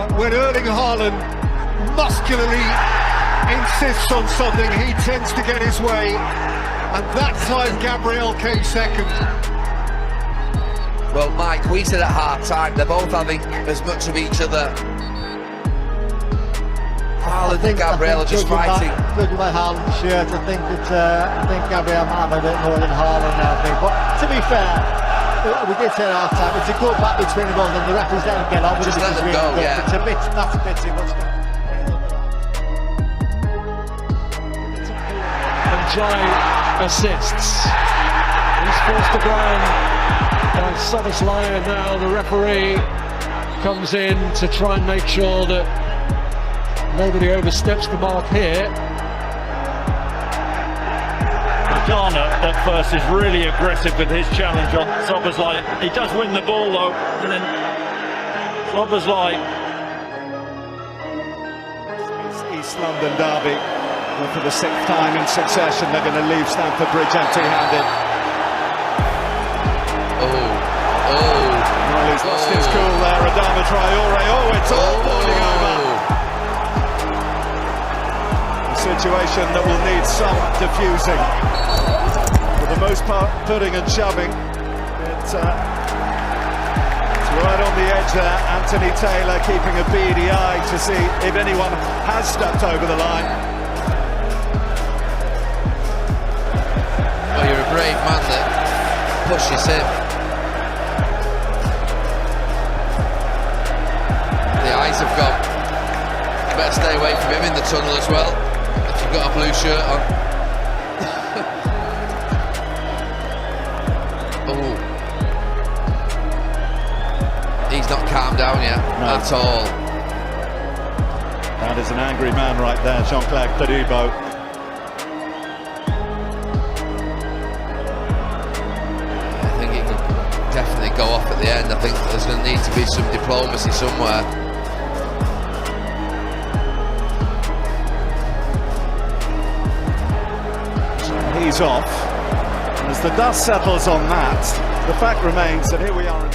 But when Erling Haaland muscularly insists on something, he tends to get his way. And that time Gabriel came second. Well, Mike, we said at half-time, they're both having as much of each other. Haaland and Gabriel are just fighting. Judging by Haaland's shirt, I think Gabriel might have a bit more than Haaland now, I think. But to be fair, we did say at half-time, it's a good battle between them both, and the referees let them get on with it. Just let them go, yeah. It's a bit, that's a bit too much. And Jai assists. He's forced the ground by Soboslai, and now the referee comes in to try and make sure that nobody oversteps the mark here. Gherah at first is really aggressive with his challenge on Soboslai. He does win the ball though, and then Soboslai. East London derby. And for the 6th time in succession, they're going to leave Stamford Bridge empty-handed. Well, he's lost his cool there, Adama Traore. Oh, it's all boiling over. A situation that will need some diffusing. For the most part, pudding and shoving. It's right on the edge there. Anthony Taylor keeping a beady eye to see if anyone has stepped over the line. Well, you're a brave man that pushes him. The eyes have gone. You better stay away from him in the tunnel as well, if you've got a blue shirt on. Oh. He's not calmed down yet, at all. That is an angry man right there, Jean-Claude Todibo. Definitely go off at the end. I think there's going to need to be some diplomacy somewhere. He's off. And as the dust settles on that, the fact remains that here we are.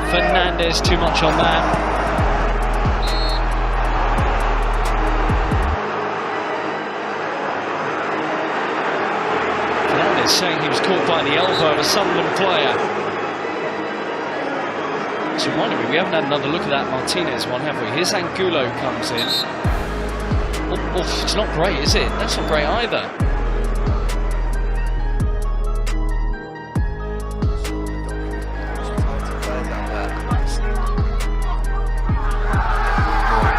Fernandes too much on that. Saying he was caught by the elbow of a Sunderland player. So reminded me, we haven't had another look at that Martinez one, have we? Here's Angulo comes in. Oh, it's not great, is it? That's not great either.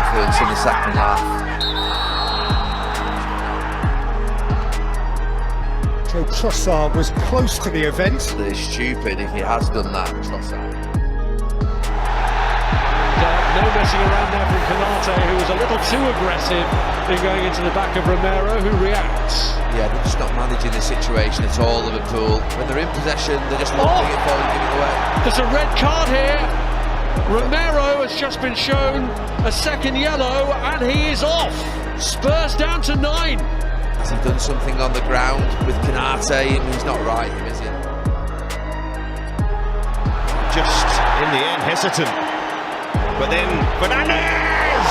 Influence in the second half. Joe Trossard was close to the event. It's stupid if he has done that, Trossard. No messing around there from Konate, who was a little too aggressive in going into the back of Romero, who reacts. Yeah, they're just not managing the situation at all, Liverpool. When they're in possession, they're just looking it forward and giving it away. There's a red card here. Romero has just been shown a second yellow, and he is off. Spurs down to 9. Has he done something on the ground with Konate? He's not right, is he? Just in the end hesitant, but then Fernandes!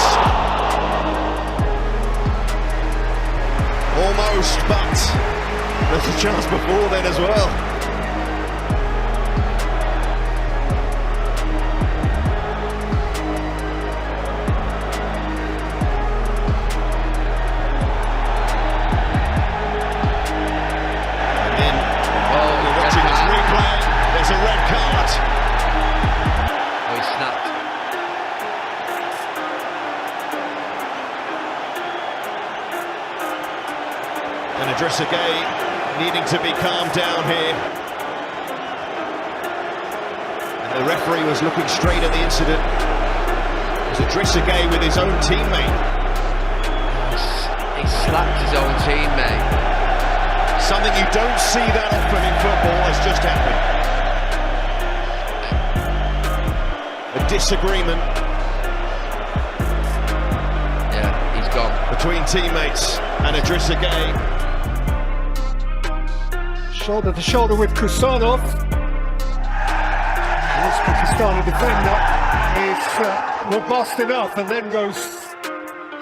Almost, but there's a chance before then as well. There's a red card. Oh, he snapped. And Adressagay needing to be calmed down here. And the referee was looking straight at the incident. It was Adressagay with his own teammate. He slapped his own teammate. Something you don't see that often in football has just happened. A disagreement. Yeah, he's gone. Between teammates and Adressagay. Shoulder to shoulder with Kusanov. This Pakistani defender is robust enough and then goes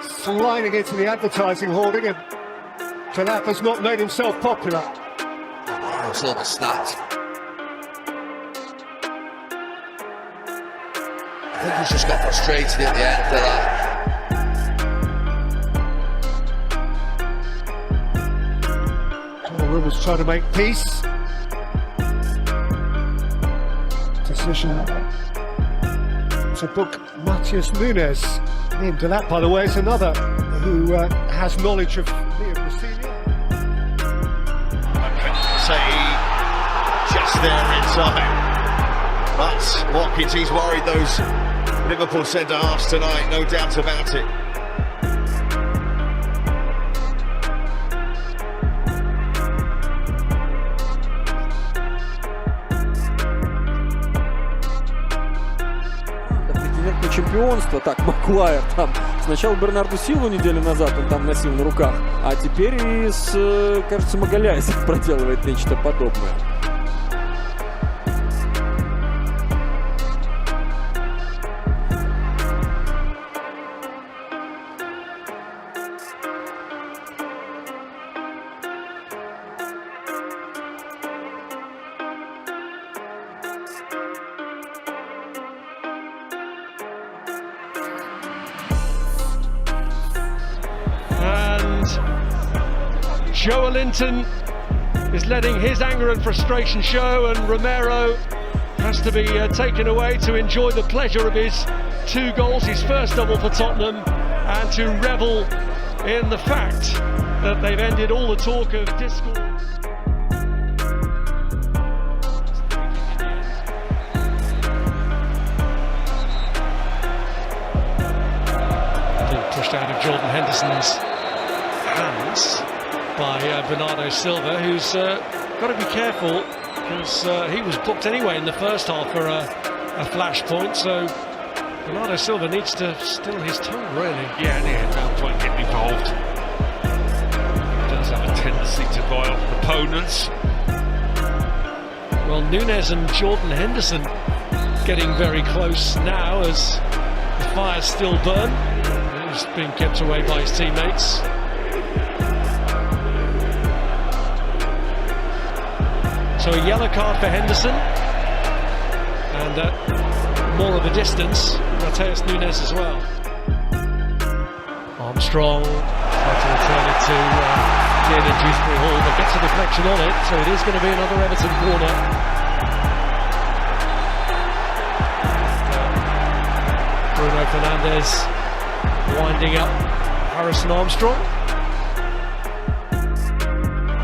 sliding into the advertising hoarding, and Delap has not made himself popular. Silva snapped. I think he's just got frustrated at the end, Gherah. Rivers trying to make peace. Decision to book Matheus Nunes. Named Delap, by the way, is another who has knowledge of Leo Brasilia. Say just there inside. But Watkins, he's worried those Liverpool centre-halves tonight, no doubt about it. Претендент на чемпионство, так, Макуайр там. Сначала Бернарду Силву неделю назад он там носил на руках, а теперь и с, кажется, Магаляйс проделывает нечто подобное. Joelinton is letting his anger and frustration show, and Romero has to be taken away to enjoy the pleasure of his 2 goals, his first double for Tottenham, and to revel in the fact that they've ended all the talk of discord. Pushed out of Jordan Henderson's hands by Bernardo Silva, who's got to be careful because he was booked anyway in the first half for a flashpoint, so Bernardo Silva needs to still his tongue, really. Yeah, and yeah, no point getting involved. He does have a tendency to rile opponents. Well, Nunes and Jordan Henderson getting very close now as the fires still burn. He's being kept away by his teammates. So a yellow card for Henderson, and more of a distance, Matheus Nunes as well. Armstrong trying to return it to Keane and Dewsbury Hall, but gets a deflection on it, so it is going to be another Everton corner. Bruno Fernandes winding up Harrison Armstrong.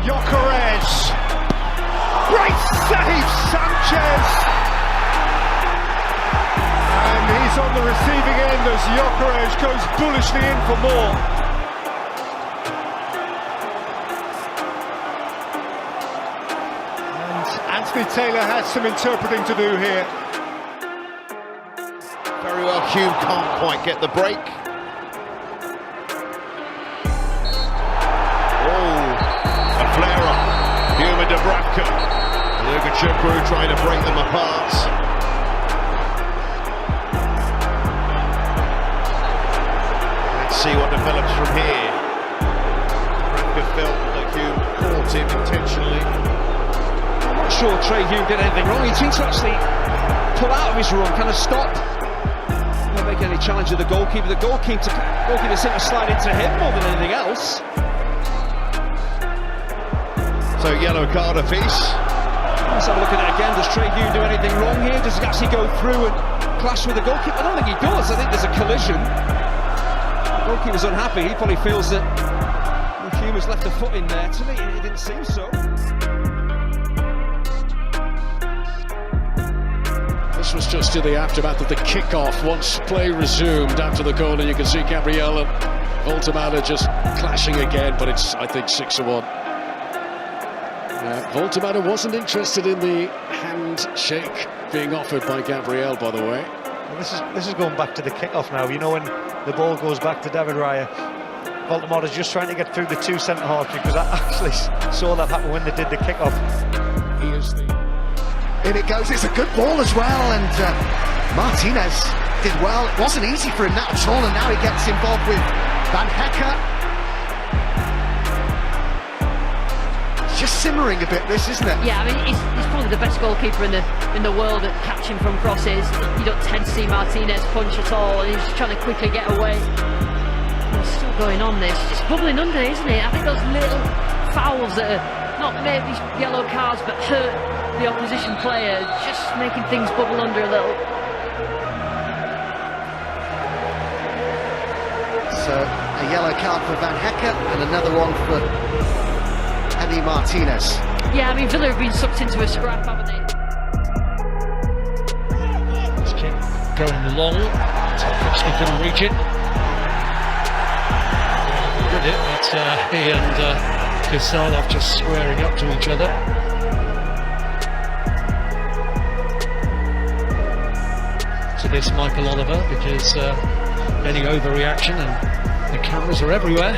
Gherah. Great save, Sanchez! And he's on the receiving end as Gherah goes bullishly in for more. And Anthony Taylor has some interpreting to do here. Very well, Hume can't quite get the break. Oh, a flare-up. Hume and Dubravka. Chukwu trying to break them apart. Let's see what develops from here. Dubravka felt that Hume caught him intentionally. I'm not sure Trey Hume did anything wrong. He seemed to actually pull out of his run, kind of stop. Not make any challenge of the goalkeeper. The goalkeeper seemed to slide into him more than anything else. So yellow card apiece. Let's have a look at it again. Does Trey Hume do anything wrong here? Does he actually go through and clash with the goalkeeper? I don't think he does. I think there's a collision. The goalkeeper's unhappy. He probably feels that Hume has left a foot in there. To me, it didn't seem so. This was just in the aftermath of the kick-off. Once play resumed after the goal, and you can see Gabriel and Voltemada just clashing again, but it's, I think, 6-1. Voltemada wasn't interested in the handshake being offered by Gabriel, by the way. Well, this is going back to the kick-off now. You know, when the ball goes back to David Raya, Voltemada's just trying to get through the 2 centre-halves, because I actually saw that happen when they did the kick-off. He is the... In it goes, it's a good ball as well, and Martinez did well. It wasn't easy for him that at all, and now he gets involved with Van Hecke. It's just simmering a bit, this, isn't it? Yeah, I mean, he's probably the best goalkeeper in the world at catching from crosses. You don't tend to see Martinez punch at all, and he's just trying to quickly get away. It's still going on, this. It's bubbling under, isn't it? I think those little fouls that are not maybe yellow cards, but hurt the opposition player, just making things bubble under a little. So, a yellow card for Van Hecke and another one for Andy Martinez. Yeah, I mean, Villa have been sucked into a scrap, haven't they? This kick going long, Tarkowski couldn't reach it. Good hit, but he and Gherah just squaring up to each other. To this Michael Oliver, because any overreaction and the cameras are everywhere.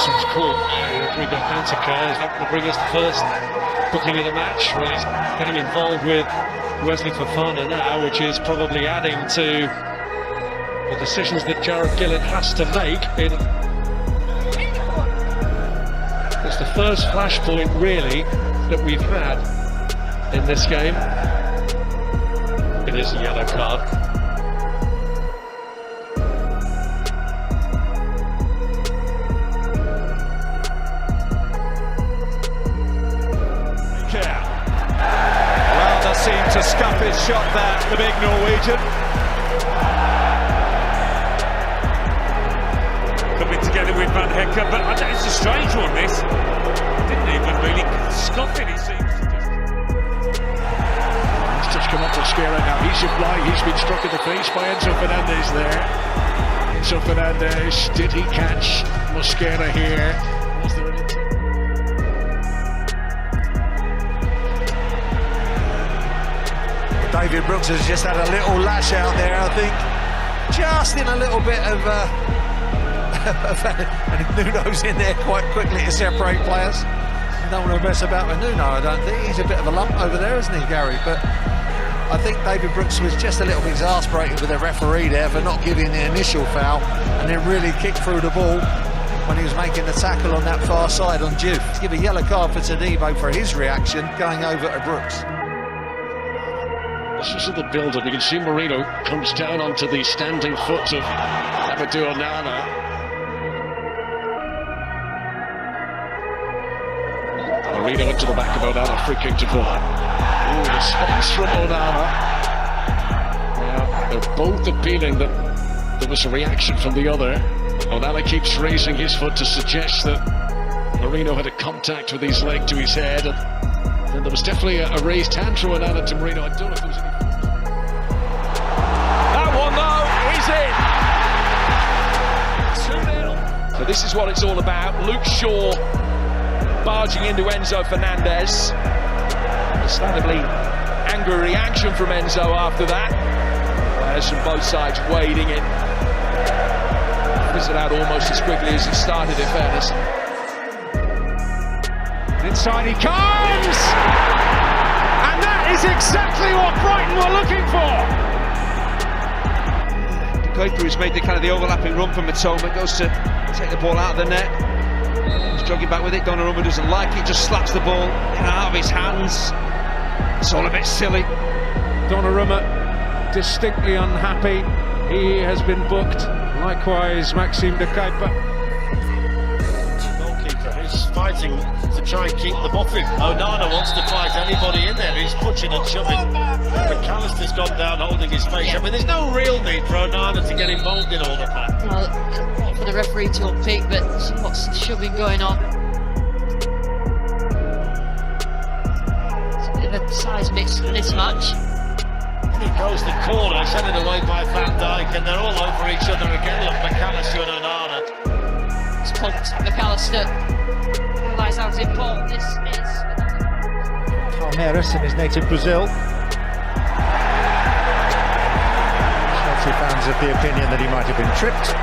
Seems cool. Rodrigo Cantica is not going to bring us the first booking of the match. Well, he's getting involved with Wesley Fofana now, which is probably adding to the decisions that Jarrod Gillett has to make. It's the first flashpoint, really, that we've had in this game. It is a yellow card. Lauda seemed to scuff his shot there, the big Norwegian. Coming together with Van Hecke, but I think it's a strange one, this. Didn't even really scuff it, he seems to just... Just come up with Gherah now. He's in fly. He's been struck in the face by Enzo Fernandez there. Enzo Fernandez, did he catch Mosquera here? Was there an David Brooks has just had a little lash out there, I think. Just in a little bit of... and Nuno's in there quite quickly to separate players. You don't want to mess about with Nuno, I don't think. He's a bit of a lump over there, isn't he, Gary? But I think David Brooks was just a little bit exasperated with the referee there for not giving the initial foul and then really kicked through the ball when he was making the tackle on that far side on Juve. Give a yellow card for Todibo for his reaction going over to Brooks. This is the build-up. You can see Marino comes down onto the standing foot of Amadou Onana. Marino into the back of Onana, free kick to Villa. Ooh, response from Onana. Now, they're both appealing that there was a reaction from the other. Onana keeps raising his foot to suggest that Marino had a contact with his leg to his head, and then there was definitely a raised hand from Onana to Marino. I don't know if there was any... That one, though, is in! 2-0. So this is what it's all about. Luke Shaw barging into Enzo Fernandez. Understandably angry reaction from Enzo after that. Players from both sides wading in. Fizzled out almost as quickly as it started, in fairness. Inside he comes! And that is exactly what Brighton were looking for! The goalkeeper has made the kind of the overlapping run from Matoma, goes to take the ball out of the net. He's jogging back with it. Donnarumma doesn't like it, just slaps the ball out of his hands. It's all a bit silly. Donnarumma distinctly unhappy. He has been booked. Likewise, Maxime de Kuyper. Goalkeeper who's fighting to try and keep them off him. Onana wants to fight anybody in there. He's pushing and shoving. McAllister's gone down holding his face. Yeah. I mean, there's no real need for Onana to get involved in all of that. Well, for the referee to unpick, but there's lots of shoving going on. It's a bit of a size mismatch. He goes the corner, headed away by Van Dijk, and they're all over each other again. Look, McAllister and Onana. It's pumped. McAllister realise how important this is. Palmeiras in his native Brazil. Chelsea fans of the opinion that he might have been tripped.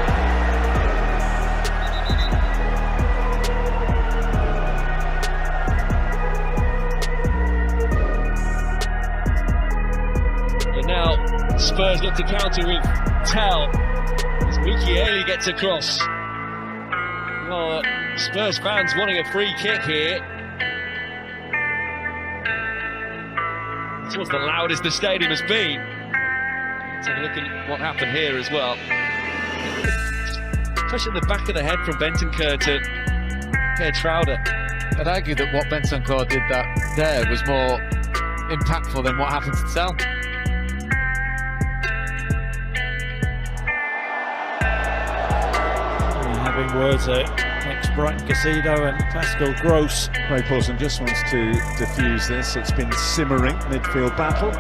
Spurs look to counter with Tell as Michieli gets across. Well, Spurs fans wanting a free kick here. This was the loudest the stadium has been. Let's have a look at what happened here as well. Touch in the back of the head from Bentancur to Trauder. I'd argue that what Bentancur did there was more impactful than what happened to Tell. Having words ex-Brighton Casido and Pascal Gross. Craig Pawson just wants to diffuse this. It's been simmering midfield battle.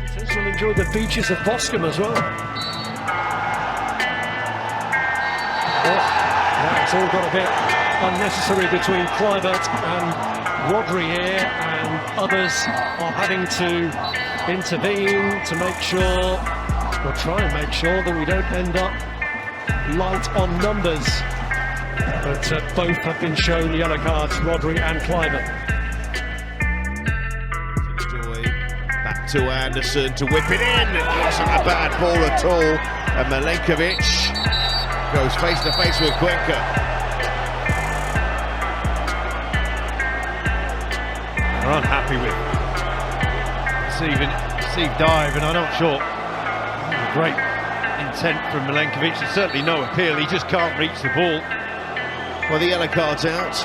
Citizens will enjoy the beaches of Boscombe as well. It's all got a bit unnecessary between Kluivert and Rodri here, and others are having to intervene to make sure, or try and make sure, that we don't end up light on numbers. But both have been shown yellow cards, Rodri and Kluivert. Back to Anderson to whip it in. It wasn't a bad ball at all. And Milenkovic goes face to face with Cuenca. They're unhappy with perceived dive, and I'm not sure. Great intent from Milenkovic. There's certainly no appeal. He just can't reach the ball. Well, the yellow card's out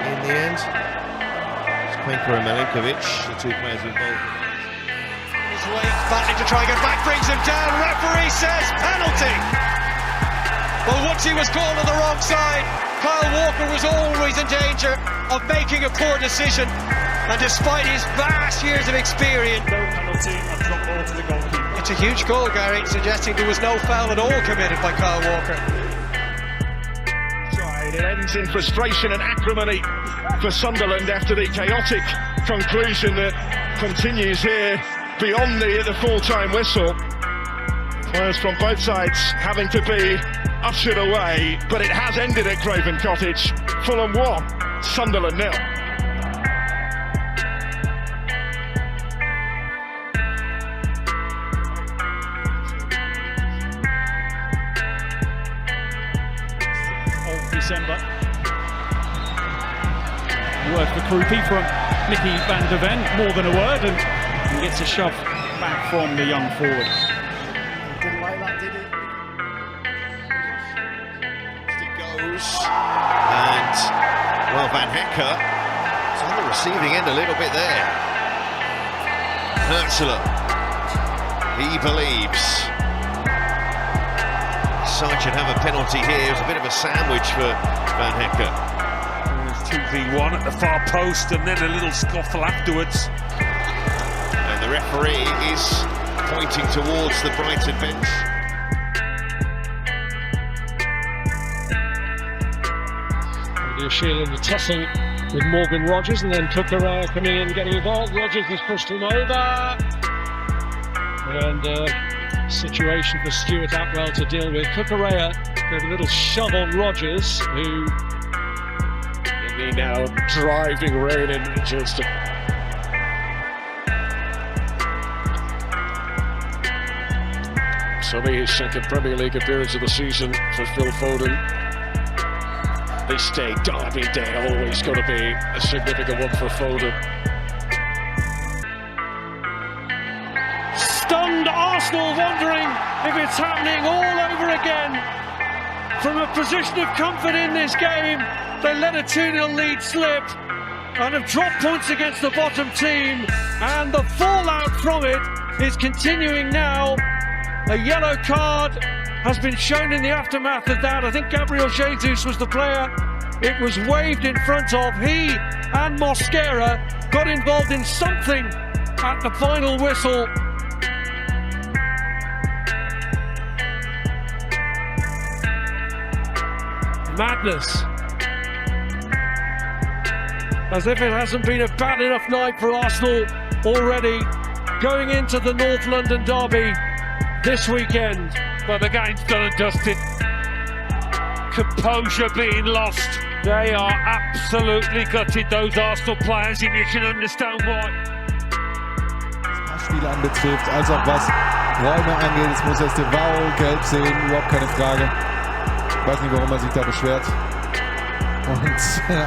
in the end. It's Cuenca and Milenkovic, the two players involved. His weight battling to try and get back, brings him down. Referee says penalty. Well, once he was called on the wrong side, Kyle Walker was always in danger of making a poor decision. And despite his vast years of experience, No penalty, a drop ball to the goalkeeper. it's a huge goal, Gary, suggesting there was no foul at all committed by Kyle Walker. It ends in frustration and acrimony for Sunderland after the chaotic conclusion that continues here beyond the full-time whistle. Players from both sides having to be ushered away, but it has ended at Craven Cottage. Fulham 1, Sunderland 0. December. Word for Krupi from Nicky van der Ven, more than a word, and he gets a shove back from the young forward. Didn't like that, did he? It goes, and well, Van Hecke is on the receiving end a little bit there. Hertzler, he believes side should have a penalty here. It's a bit of a sandwich for Van Hecke. There's 2v1 at the far post and then a little scuffle afterwards. And the referee is pointing towards the Brighton bench. Shield in the tussle with Morgan Rogers, and then Gherah coming in, getting involved. Rogers has pushed him over. And situation for Stuart Atwell to deal with. Gherah gave a little shove on Rogers, who in the now driving rain in Manchester. So his second Premier League appearance of the season for Phil Foden. This day, Derby Day, always going to be a significant one for Foden. Stunned Arsenal, wondering if it's happening all over again. From a position of comfort in this game, they let a 2-0 lead slip and have dropped points against the bottom team, and the fallout from it is continuing now. A yellow card has been shown in the aftermath of that. I think Gabriel Jesus was the player it was waved in front of. He and Mosquera got involved in something at the final whistle. Madness. As if it hasn't been a bad enough night for Arsenal already, going into the North London derby this weekend. But the game's done and dusted. Composure being lost. They are absolutely gutted, those Arsenal players, and you can understand why. Spiel anbetrifft, als auch was Räume angeht. Jetzt muss er Estevao gelb sehen, überhaupt keine Frage. Ich weiß nicht, warum er sich da beschwert. Und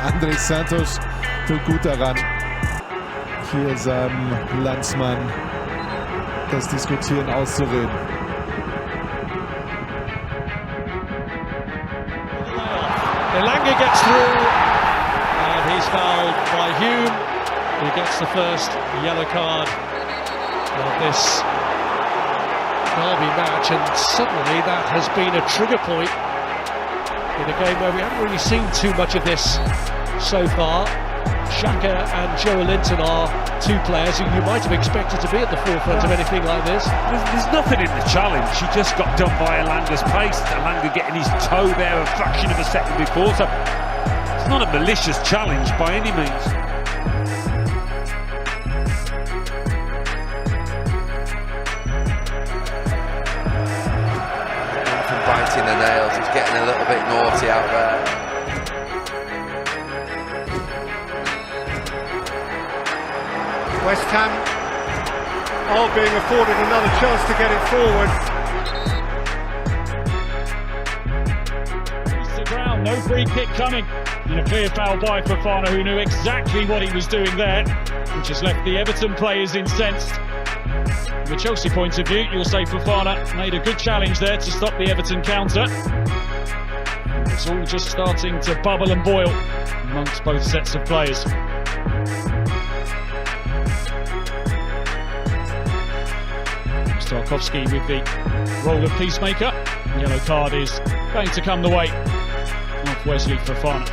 André Santos tut gut daran, hier seinem Landsmann das Diskutieren auszureden. Elanga gets through, and he's fouled by Hume, who gets the first yellow card of this derby match, and suddenly that has been a trigger point in a game where we haven't really seen too much of this so far. Xhaka and Joe Linton are two players who you might have expected to be at the forefront of anything like this. There's nothing in the challenge. He just got done by Elanga's pace. Elanga getting his toe there a fraction of a second before, so it's not a malicious challenge by any means. From biting the nails, he's getting a little bit naughty out there. West Ham are being afforded another chance to get it forward. It's the ground, no free kick coming. And a clear foul by Fofana, who knew exactly what he was doing there, which has left the Everton players incensed. From the Chelsea point of view, you'll say Fofana made a good challenge there to stop the Everton counter. It's all just starting to bubble and boil amongst both sets of players. Tarkowski with the role of peacemaker. The yellow card is going to come the way of Wesley Fofana.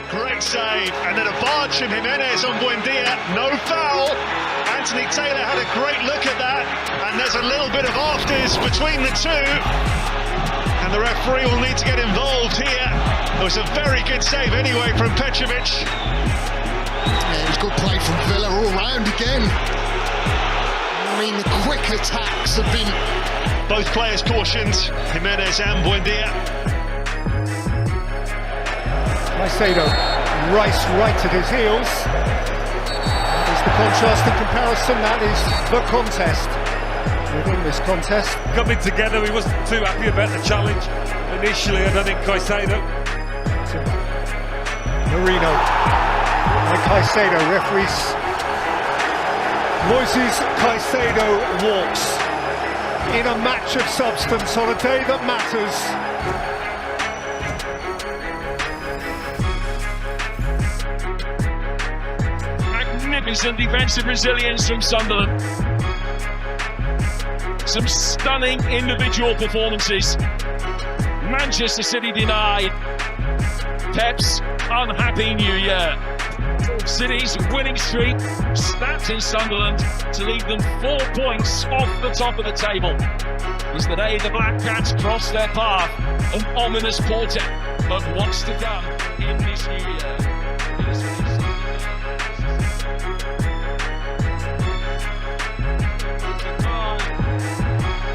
Great save, and then a barge from Jimenez on Buendia. No foul. Anthony Taylor had a great look at that, and there's a little bit of afters between the two, and the referee will need to get involved here. It was a very good save anyway from Petrovic. Yeah, it was good play from Villa all round again. I mean, the quick attacks have been... Both players cautioned, Jimenez and Buendia. Caicedo, Rice right at his heels. The contrast and comparison, that is the contest within this contest. Coming together, he wasn't too happy about the challenge initially. I don't think Caicedo. Marino and Caicedo, referees. Moises Caicedo walks in a match of substance on a day that matters. Magnificent defensive resilience from Sunderland. Some stunning individual performances. Manchester City denied Pep's unhappy New Year. City's winning streak snapped in Sunderland to leave them 4 points off the top of the table. It was the day the Black Cats crossed their path, an ominous portent of what's to come in this new year.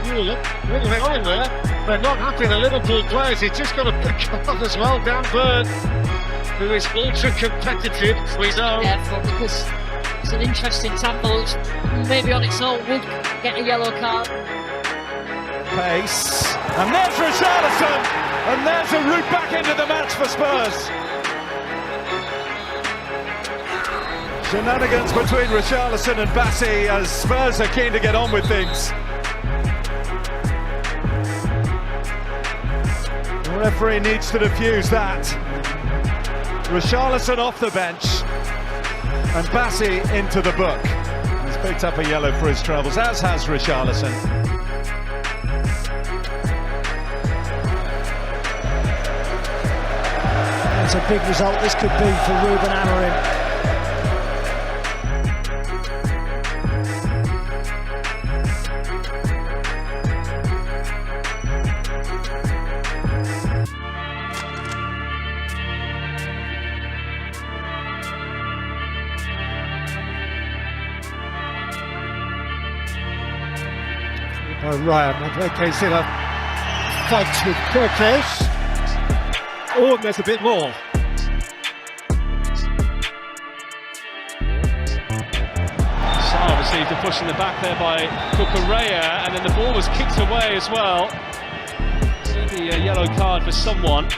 A little bit on there. They're not happy, the Liverpool players. He's just got a card as well, Dan Burn, who is ultra competitive, we know. Careful, because it's an interesting tackle, which maybe on its own would get a yellow card. Pace, and there's Richarlison, and there's a route back into the match for Spurs. Shenanigans between Richarlison and Bassi as Spurs are keen to get on with things. The referee needs to defuse that. Richarlison off the bench and Bassi into the book. He's picked up a yellow for his troubles, as has Richarlison. It's a big result this could be for Ruben Amorim. Oh, Ryan, Madueke's in a fight with Kirkesh. Oh, and there's a bit more. Saar received a push in the back there by Gherah, and then the ball was kicked away as well. Maybe a yellow card for someone.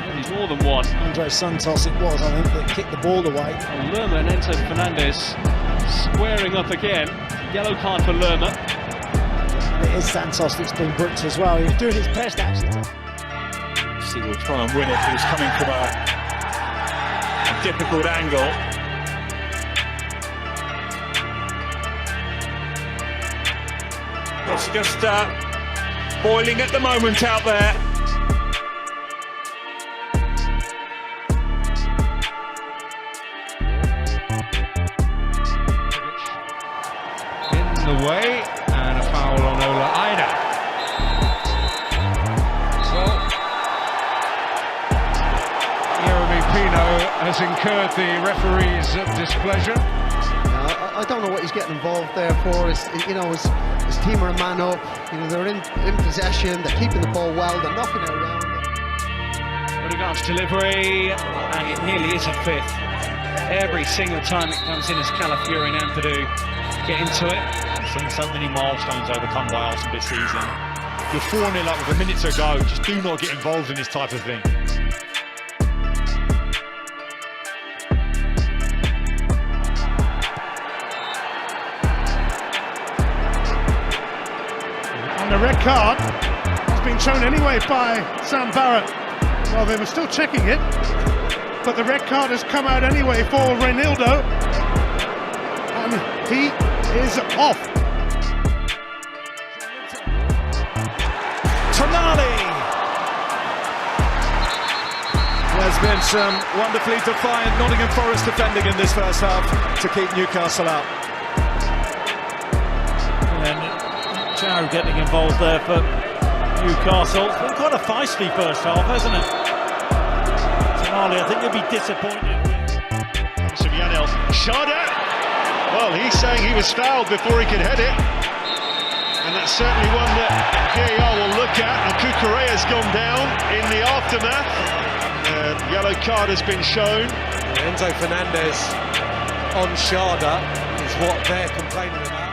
Maybe more than one. Andre Santos it was, I think, that kicked the ball away. Lerma and Enzo Fernandez squaring up again. Yellow card for Lerma. It is Santos that's been booked as well. He was doing his best, actually. He will try and win it. He was coming from a difficult angle. It's just boiling at the moment out there. In the way, and a foul on Ola Aina. Well, Jeremy Pino has incurred the referee's displeasure. I don't know what he's getting involved there for. His team are a man up. They're in possession. They're keeping the ball well. They're knocking it around. Odegaard's delivery, and it nearly is a fifth. Every single time it comes in as Calafiori and Ampadu get into it. I've seen so many milestones overcome by Arsenal this season. You're 4-0 up with a minute to go. Just do not get involved in this type of thing. And the red card has been shown anyway by Sam Barrett. Well, they were still checking it, but the red card has come out anyway for Reinildo, and he is off. Tonali! There's been some wonderfully defiant Nottingham Forest defending in this first half to keep Newcastle out. And Gherah getting involved there for Newcastle. It's been quite a feisty first half, hasn't it? Tonali, I think you'll be disappointed with. Yanel Shada. Well, he's saying he was fouled before he could head it. And that's certainly one that VAR will look at. And Gherah has gone down in the aftermath. Yellow card has been shown. Enzo Fernandez on Shada is what they're complaining about.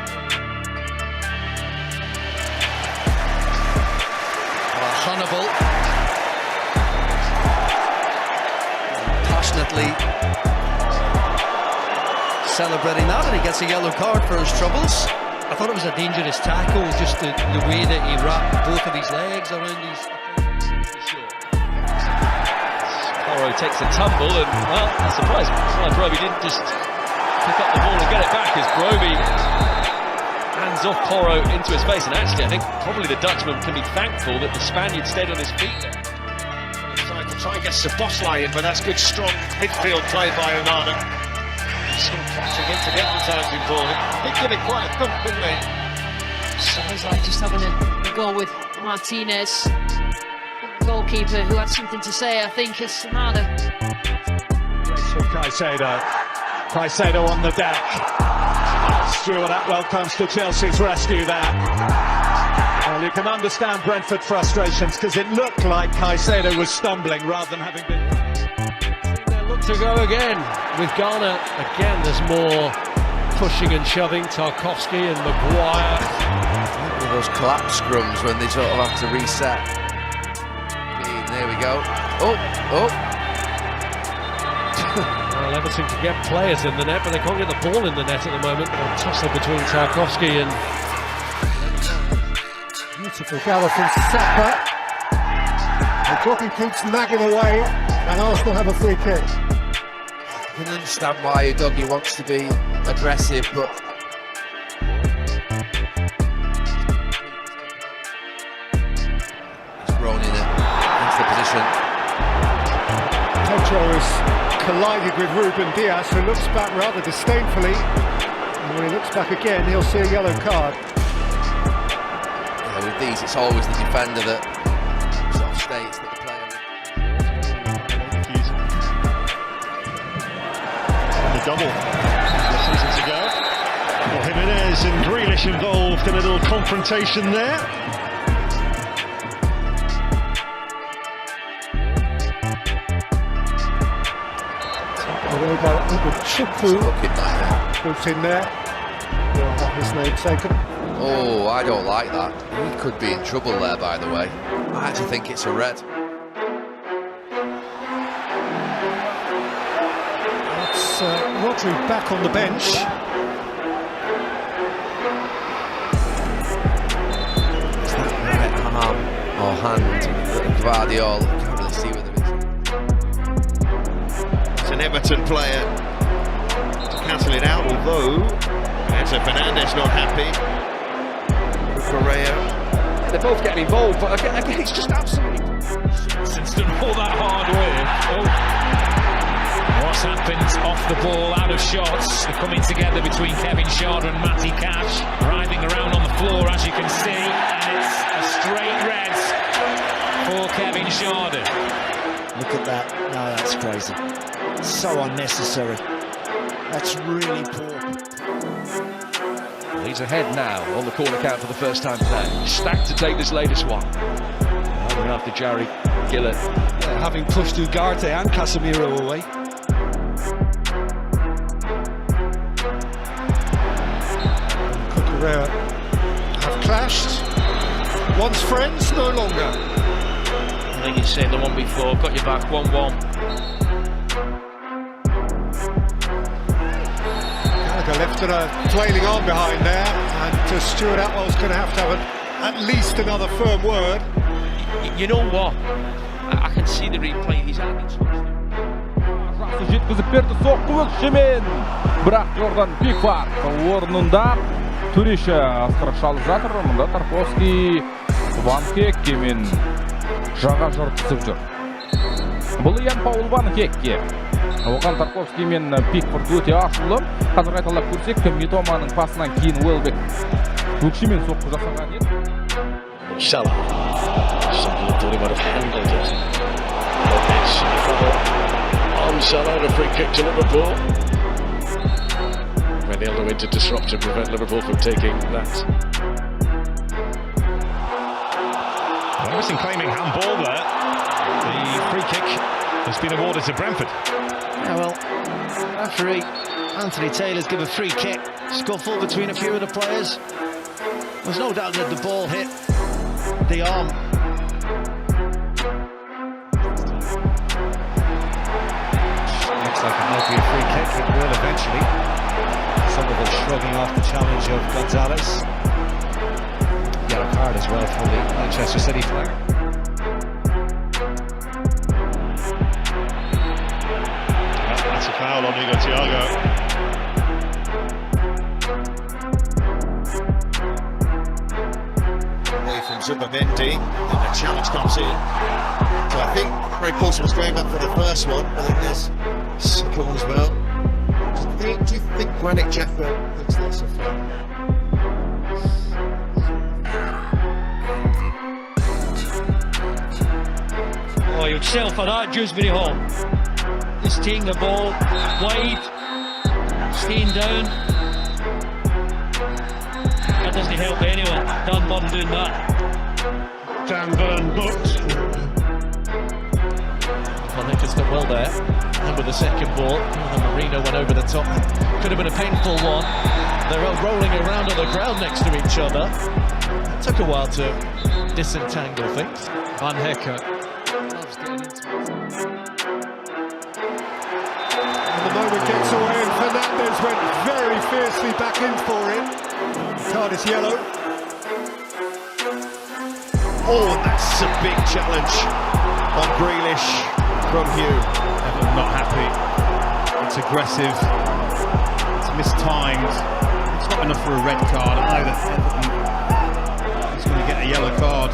Hannibal passionately celebrating that, and he gets a yellow card for his troubles. I thought it was a dangerous tackle, just the way that he wrapped both of his legs around his... Porro takes a tumble, and well, I'm surprised Broby didn't just pick up the ball and get it back, as Broby hands off Porro into his face. And actually, I think probably the Dutchman can be thankful that the Spaniard stayed on his feet there. Trying to try and get Szoboszlai in, but that's good, strong midfield play by Onana. Still catching it to get the times important. He'd give it quite a thump, wouldn't he? Sounds like just having a go with Martinez, the goalkeeper, who had something to say, I think, as Sanada. Caicedo on the deck. Stuart Atwell comes to Chelsea's rescue there. Well, you can understand Brentford frustrations, because it looked like Caicedo was stumbling rather than having been... Look to go again with Ghana. Again, there's more pushing and shoving. Tarkowski and Maguire. Those collapse scrums when they sort of have to reset. There we go. Oh. Well, Everton can get players in the net, but they can't get the ball in the net at the moment. A tussle between Tarkowski and... Beautiful gather from Saka. The jockey keeps nagging away, and Arsenal have a free kick. I can understand why Udogie wants to be aggressive, but he's grown into the position. Pedro has collided with Ruben Diaz, who looks back rather disdainfully. And when he looks back again, he'll see a yellow card. Yeah, with these, it's always the defender that sort of states that the player. The double seasons ago. Jimenez and Grealish involved in a little confrontation there. Away by Chupu. Put in there. We'll have his name taken. Oh, I don't like that. He could be in trouble there, by the way. I actually think it's a red. That's Rodri back on the bench. Is that right arm or hand? Guardiola, can't really see whether It's an Everton player to cancel it out, although Enzo Fernandez not happy. Gherah. They're both getting involved, but again it's just absolutely... Since done all that hard work. Oh. What's happened off the ball, out of shots. They're coming together between Kevin Schade and Matty Cash. Writhing around on the floor, as you can see. And it's a straight red for Kevin Schade. Look at that. No, that's crazy. So unnecessary. That's really poor. He's ahead now on the corner count for the first time today. Stacked to take this latest one. We're after Jarry Gillett. Yeah, having pushed Ugarte and Casemiro away. Gherah have clashed. Once friends, no longer. I think you've seen the one before, got your back 1-1. Lifted a flailing arm behind there, and Stuart Atwell's going to have at least another firm word. You know what? I can see the replay. He's having жеткізіп берді соққы өкшемен. Бірақ Jordan Pickford орнында Туриша астырып шалып жатыр. Мұнда Тарковский Ван Хекке мен жаға жыртысып жүр. Бұл Ян Паул Ван Хекке. Оған Тарковский мен Пикфорд өте ашулы. Қазір айталап көрсек, Митоманың пасынан кейін Уэлбек өкшемен соққы жасаған еді. Salah. Somebody thought he might have handled it. On Salah, a free kick to Liverpool. Ronaldo in to disrupt and prevent Liverpool from taking that. Everton claiming handball there. The free kick has been awarded to Brentford. Yeah, well, referee Anthony Taylor's given a free kick. Scuffle between a few of the players. There's no doubt that the ball hit the arm. Looks like it might be a free kick. It will eventually. Somerville shrugging off the challenge of Gonzalez. Yellow card as well for the Manchester City player. That's a foul on Igor Thiago. From Zubimendi, and the challenge comes in. So I think Ray Paulson was going back for the first one. I think there's second one as well. Do you think Granit Xhaka thinks that's a foul? Oh, you'd sell for that, Dewsbury Hall. He's taking the ball wide, staying down. That doesn't help anyone. Dan Burn doing that. Dan Burn booked. I think it's done well there. And with the second ball, and Marino went over the top. Could have been a painful one. They're all rolling around on the ground next to each other. It took a while to disentangle things. Van Hecke loves getting into it. And the moment gets away, and Fernandez went very fiercely back in for him. Card is yellow. Oh, that's a big challenge on Grealish from Hugh. Everton not happy. It's aggressive. It's mistimed. It's not enough for a red card. I know that Everton is going to get a yellow card.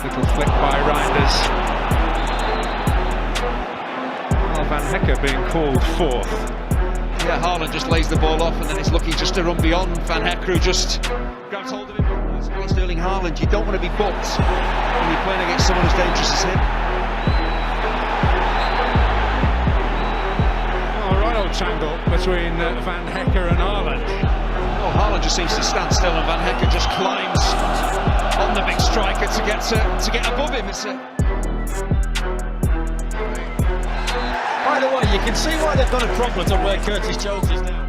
Little flick by Reinders. Van Hecke being called fourth. Yeah, Haaland just lays the ball off and then it's looking just to run beyond. Van Hecke who just grabs hold of him. Sterling Haaland, you don't want to be booked when you're playing against someone as dangerous as him. Oh, right old angle between Van Hecke and Haaland. Well, Haaland just seems to stand still, and Van Hecke just climbs on the big striker to get above him. By the way, you can see why they've got a problem on where Curtis Jones is now.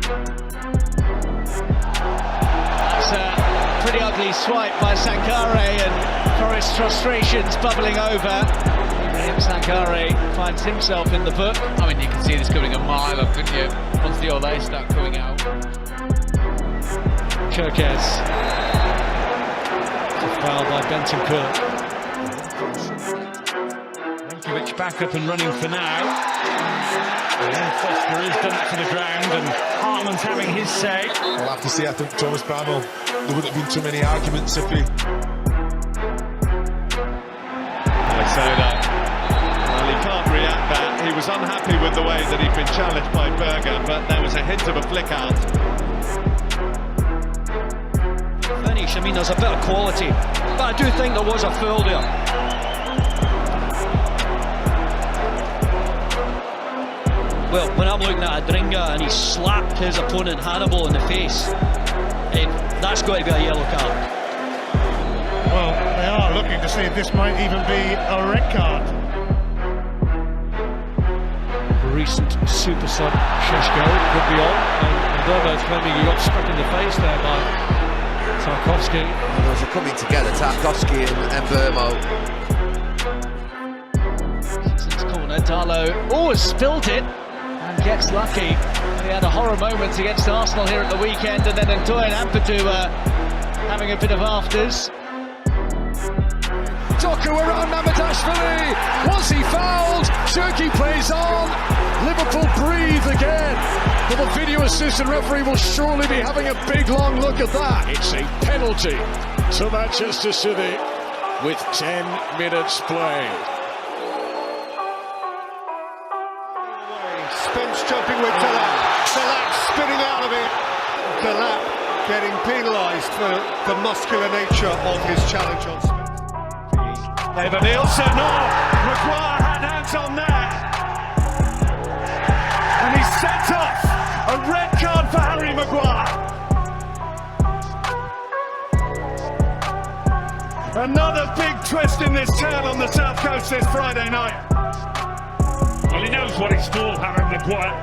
That's a pretty ugly swipe by Sankare, and Forest's frustrations bubbling over. Sankare finds himself in the book. I mean, you can see this coming a mile up, couldn't you? Once the Olay start coming out. Kirkes. It's a foul by Bentancur. Benkovic back up and running for now. And Foster is done it to the ground, and Hartman's having his say. I'll have to say, I think Thomas Bramall, there wouldn't have been too many arguments if he... Well, he can't react that. He was unhappy with the way that he'd been challenged by Berger, but there was a hint of a flick out. Finish, I mean, there's a bit of quality, but I do think there was a foul there. Well, when I'm looking at Adringa and he slapped his opponent Hannibal in the face, that's got to be a yellow card. Well, they are looking to see if this might even be a red card. Recent super sub Sheshko could be on, and Vermo's claiming he got struck in the face there by Tarkowski. Those are coming together, Tarkowski and Vermo. Since corner, Darlow has spilled it and gets lucky. He had a horror moment against Arsenal here at the weekend, and then Ndoye and Ampadu having a bit of afters. Doku around Mamardashvili. Was he fouled? Cherki plays on. Liverpool breathe again. But the video assistant referee will surely be having a big long look at that. It's a penalty to Manchester City with 10 minutes played. Spence jumping with Delap. Delap spinning out of it. Delap getting penalised for the muscular nature of his challenge on Spence. Evan Nielsen, Maguire had hands on that. And he's sent off. A red card for Harry Maguire. Another big twist in this tale on the South Coast this Friday night. Well, he knows what it's for, Harry Maguire.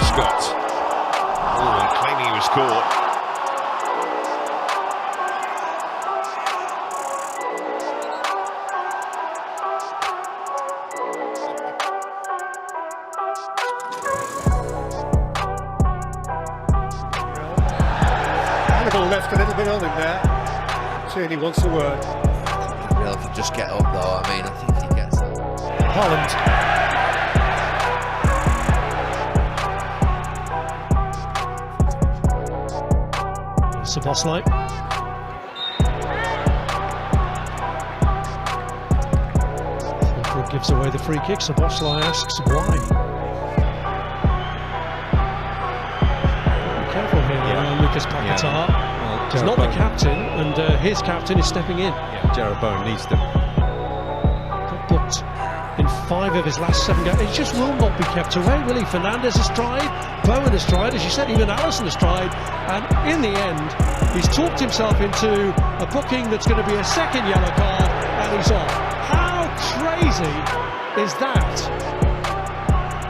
Scott. Oh, claiming he was caught. Left a little bit on him there. Tierney wants a word. Real could just get up though. I mean, I think he gets it. Holland. Szoboszlai. Gives away the free kick. Szoboszlai asks why. Careful here, Lucas Paquetá. Well, he's not the captain, and his captain is stepping in. Yeah, Jarrod Bowen needs to. Got booked in 5 of his last 7 games. He just will not be kept away, will he? Fernandes has tried, Bowen has tried, as you said, even Alisson has tried, and in the end, he's talked himself into a booking that's going to be a second yellow card, and he's off. How crazy is that?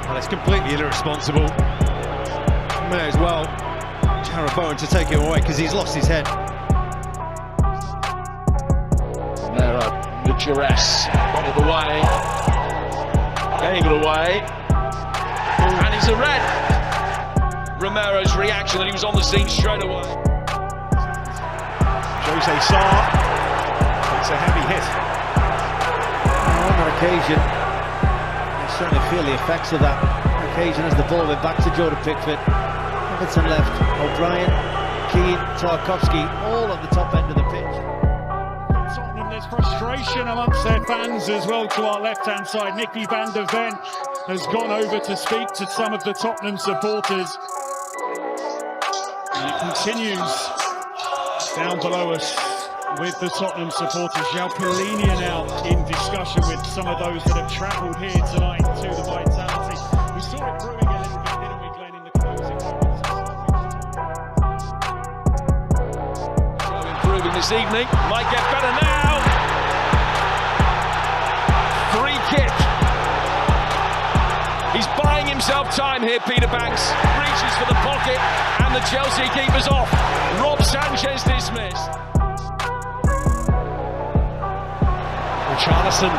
Well, it's completely irresponsible. May as well. Jarrod Bowen to take it away because he's lost his head. The duress got it away, gave it away, and it's a red. Romero's reaction that he was on the scene straight away. Jose Sarr takes a heavy hit. On that occasion, you certainly feel the effects of that occasion as the ball went back to Jordan Pickford. Everton left, O'Brien, Keane, Tarkowski, all at the top end of the pitch. Tottenham, there's frustration amongst their fans as well to our left-hand side. Nicky van der Ven has gone over to speak to some of the Tottenham supporters. And it continues down below us with the Tottenham supporters. João Palhinha now in discussion. discussion with some of those that have travelled here tonight to the Vitality. We saw it brewing a little bit, didn't we, Glenn, in the closing moments? Improving this evening, might get better now. Free kick. He's buying himself time here, Peter Banks. Reaches for the pocket, and the Chelsea keeper's off. Rob Sanchez dismissed. Richarlison.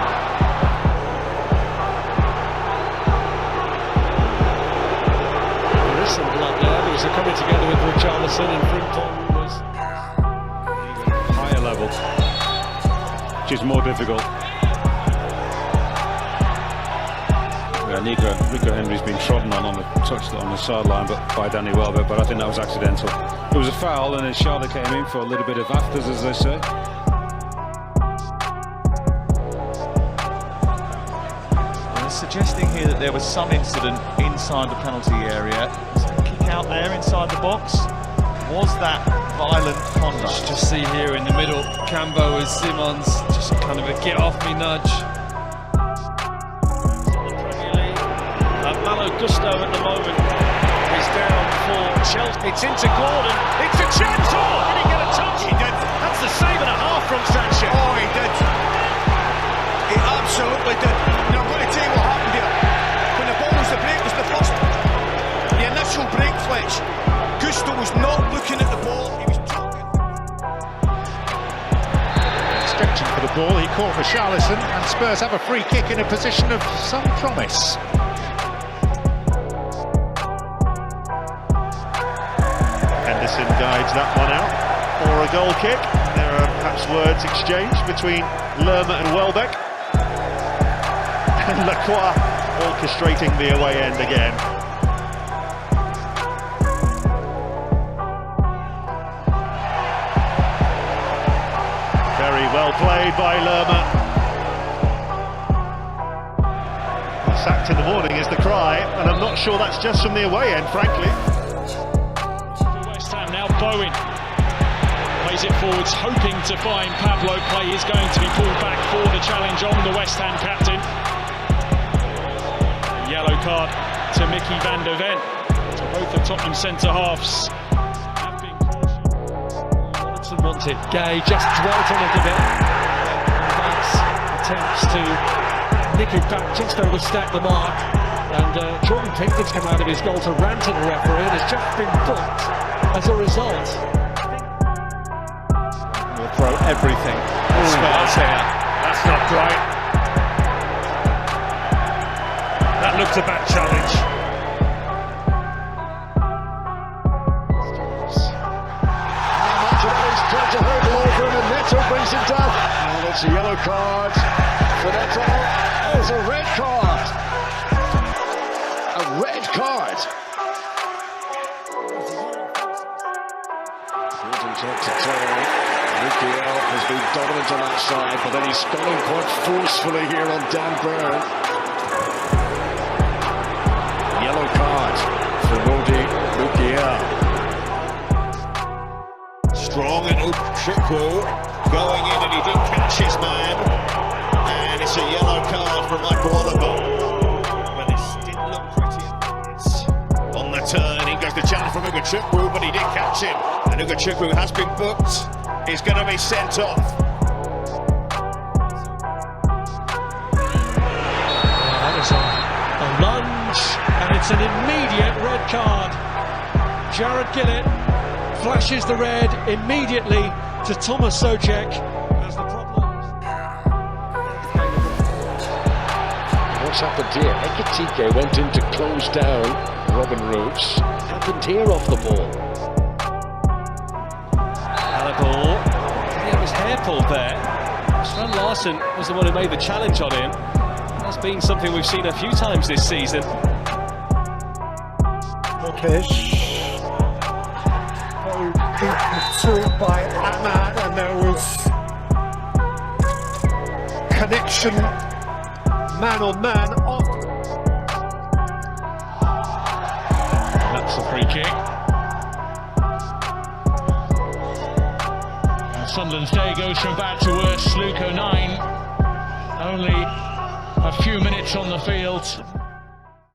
There is some blood there. There's a coming together with Richarlison and Frimpong was higher level, which is more difficult. Rico Henry's been trodden on the touch on the sideline, but by Danny Welbeck. But I think that was accidental. It was a foul, and then Charlotte came in for a little bit of afters, as they say. Suggesting here that there was some incident inside the penalty area. Was there a kick out there inside the box? Was that violent conduct? Just see here in the middle, Cambo with Simons, just kind of a get off me nudge. Malo Gusto at the moment is down for Chelsea. It's into Gordon. It's a chance. Oh, did he get a touch? He did. That's the save and a half from Sanchez. Oh, he did. He absolutely did. Now I'm going to tell you what happened here. When the ball was the break, was the first, the initial break, Fletch. Gusto was not looking at the ball. He was talking. Stretching for the ball, he caught Richarlison, and Spurs have a free kick in a position of some promise. Henderson guides that one out for a goal kick. There are perhaps words exchanged between Lerma and Welbeck. And Lacroix orchestrating the away end again. Very well played by Lerma. Sacked in the morning is the cry, and I'm not sure that's just from the away end, frankly. West Ham now, Bowen plays it forwards, hoping to find Pablo. Play is going to be pulled back for the challenge on the West Ham captain. Yellow card to Mickey van der Ven. So both the Tottenham centre-halves have been cautioned. Wanted. Gay just dwelt on it a bit. Banks attempts to nick it back, just overstep the mark. And Jordan Pickford's come out of his goal to rant at the referee and has just been booked as a result. We'll throw everything. Spurs here. That's not right. That looked a bad challenge. Trying to hurdle over him and Neto brings him down. And it's a yellow card for Neto. It's a red card. A red card. EPL has been dominant on that side, but then he's gone in quite forcefully here on Dan Burn. Yellow card for Rodi Lukiel. Strong and Chukwu going in, and he did catch his man. And it's a yellow card for Michael Oliver. Well, this didn't look pretty. It's on the turn. In goes the challenge from Chukwu, but he did catch him. And Chukwu has been booked. He's going to be sent off. That is a lunge, and it's an immediate red card. Jared Gillett flashes the red immediately to Thomas Sojek as the problem. What's happened here? Ekitike went in to close down Robin Roofs. Happened here off the ball. Ball. He had his hair pulled there. Strand Larsen was the one who made the challenge on him. That's been something we've seen a few times this season. Morkish. Very deep pursuit by Ahmad, and there was connection man on man off. That's a free kick. Sunderland's day goes from bad to worse. Luke O'Nien only a few minutes on the field.